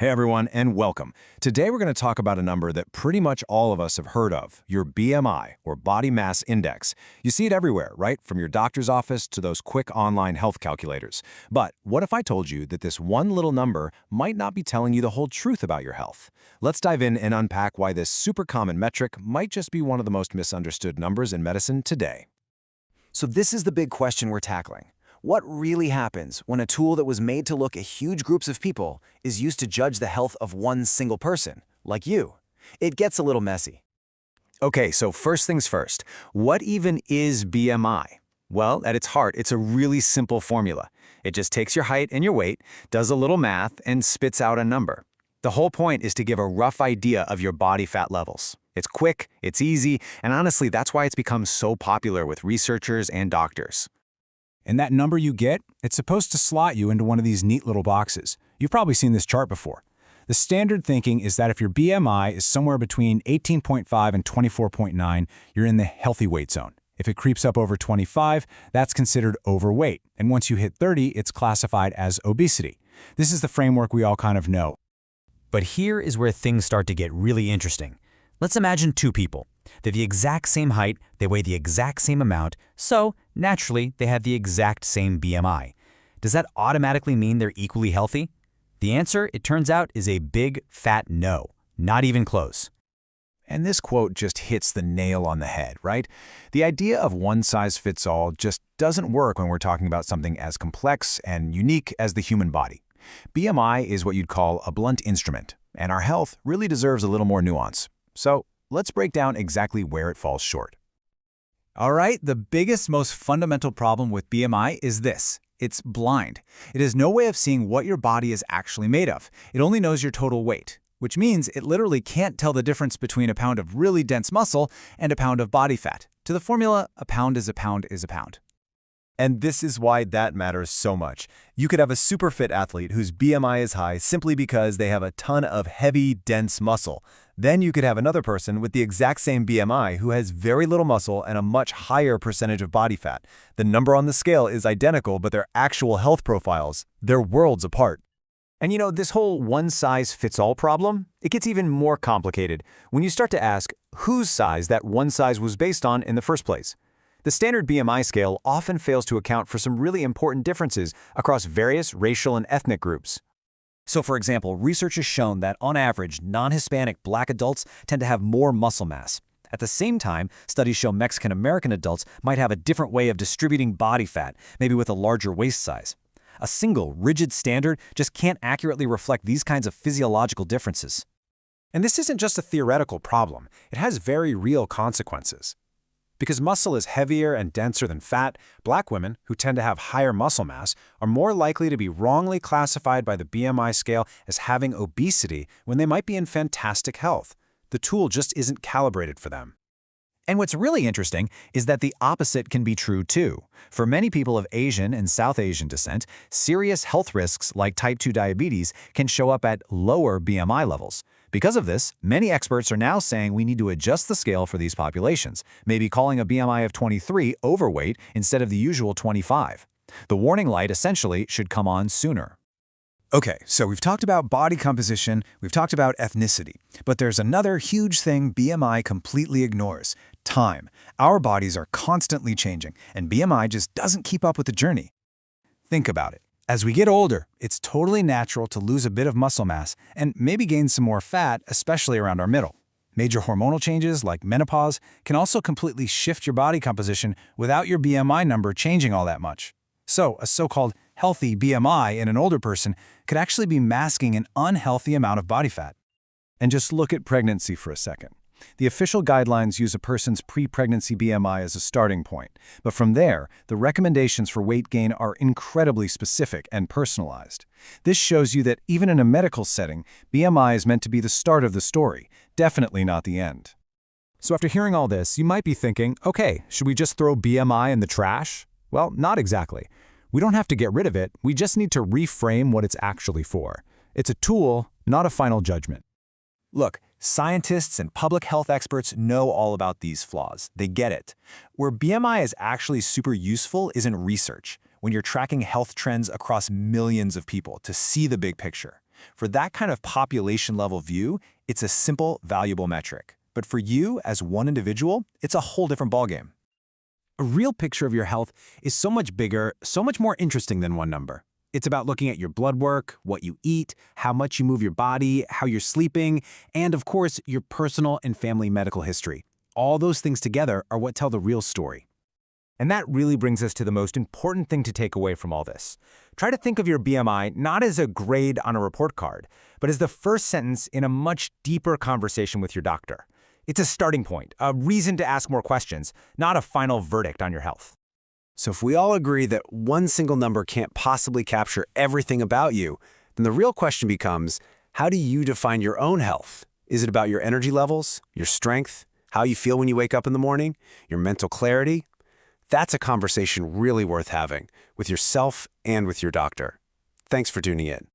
Hey everyone, and welcome. Today we're going to talk about a number that pretty much all of us have heard of, your BMI, or body mass index. You see it everywhere, right? From your doctor's office to those quick online health calculators. But what if I told you that this one little number might not be telling you the whole truth about your health? Let's dive in and unpack why this super common metric might just be one of the most misunderstood numbers in medicine today. So this is the big question we're tackling. What really happens when a tool that was made to look at huge groups of people is used to judge the health of one single person, like you? It gets a little messy. Okay, so first things first, what even is BMI? Well, at its heart, it's a really simple formula. It just takes your height and your weight, does a little math, and spits out a number. The whole point is to give a rough idea of your body fat levels. It's quick, it's easy, and honestly, that's why it's become so popular with researchers and doctors. And that number you get, it's supposed to slot you into one of these neat little boxes. You've probably seen this chart before. The standard thinking is that if your BMI is somewhere between 18.5 and 24.9, you're in the healthy weight zone. If it creeps up over 25, that's considered overweight. And once you hit 30, it's classified as obesity. This is the framework we all kind of know. But here is where things start to get really interesting. Let's imagine two people. They have the exact same height, they weigh the exact same amount, so naturally they have the exact same BMI. Does that automatically mean they're equally healthy? The answer, it turns out, is a big, fat no. Not even close. And this quote just hits the nail on the head, right? The idea of one size fits all just doesn't work when we're talking about something as complex and unique as the human body. BMI is what you'd call a blunt instrument, and our health really deserves a little more nuance. So let's break down exactly where it falls short. All right, the biggest, most fundamental problem with BMI is this. It's blind. It has no way of seeing what your body is actually made of. It only knows your total weight, which means it literally can't tell the difference between a pound of really dense muscle and a pound of body fat. To the formula, a pound is a pound is a pound. And this is why that matters so much. You could have a super fit athlete whose BMI is high simply because they have a ton of heavy, dense muscle. Then you could have another person with the exact same BMI who has very little muscle and a much higher percentage of body fat. The number on the scale is identical, but their actual health profiles, they're worlds apart. And you know, this whole one-size-fits-all problem, it gets even more complicated when you start to ask whose size that one size was based on in the first place. The standard BMI scale often fails to account for some really important differences across various racial and ethnic groups. So for example, research has shown that on average, non-Hispanic Black adults tend to have more muscle mass. At the same time, studies show Mexican American adults might have a different way of distributing body fat, maybe with a larger waist size. A single, rigid standard just can't accurately reflect these kinds of physiological differences. And this isn't just a theoretical problem. It has very real consequences. Because muscle is heavier and denser than fat, Black women, who tend to have higher muscle mass, are more likely to be wrongly classified by the BMI scale as having obesity when they might be in fantastic health. The tool just isn't calibrated for them. And what's really interesting is that the opposite can be true too. For many people of Asian and South Asian descent, serious health risks like type 2 diabetes can show up at lower BMI levels. Because of this, many experts are now saying we need to adjust the scale for these populations, maybe calling a BMI of 23 overweight instead of the usual 25. The warning light essentially should come on sooner. Okay, so we've talked about body composition, we've talked about ethnicity, but there's another huge thing BMI completely ignores: time. Our bodies are constantly changing, and BMI just doesn't keep up with the journey. Think about it. As we get older, it's totally natural to lose a bit of muscle mass and maybe gain some more fat, especially around our middle. Major hormonal changes like menopause can also completely shift your body composition without your BMI number changing all that much. So, a so-called healthy BMI in an older person could actually be masking an unhealthy amount of body fat. And just look at pregnancy for a second. The official guidelines use a person's pre-pregnancy BMI as a starting point, but from there, the recommendations for weight gain are incredibly specific and personalized. This shows you that even in a medical setting, BMI is meant to be the start of the story, definitely not the end. So after hearing all this, you might be thinking, okay, should we just throw BMI in the trash? Well, not exactly. We don't have to get rid of it, we just need to reframe what it's actually for. It's a tool, not a final judgment. Look, scientists and public health experts know all about these flaws. They get it. Where BMI is actually super useful is in research, when you're tracking health trends across millions of people to see the big picture. For that kind of population-level view, it's a simple, valuable metric. But for you, as one individual, it's a whole different ballgame. A real picture of your health is so much bigger, so much more interesting than one number. It's about looking at your blood work, what you eat, how much you move your body, how you're sleeping, and of course, your personal and family medical history. All those things together are what tell the real story. And that really brings us to the most important thing to take away from all this. Try to think of your BMI not as a grade on a report card, but as the first sentence in a much deeper conversation with your doctor. It's a starting point, a reason to ask more questions, not a final verdict on your health. So if we all agree that one single number can't possibly capture everything about you, then the real question becomes, how do you define your own health? Is it about your energy levels, your strength, how you feel when you wake up in the morning, your mental clarity? That's a conversation really worth having with yourself and with your doctor. Thanks for tuning in.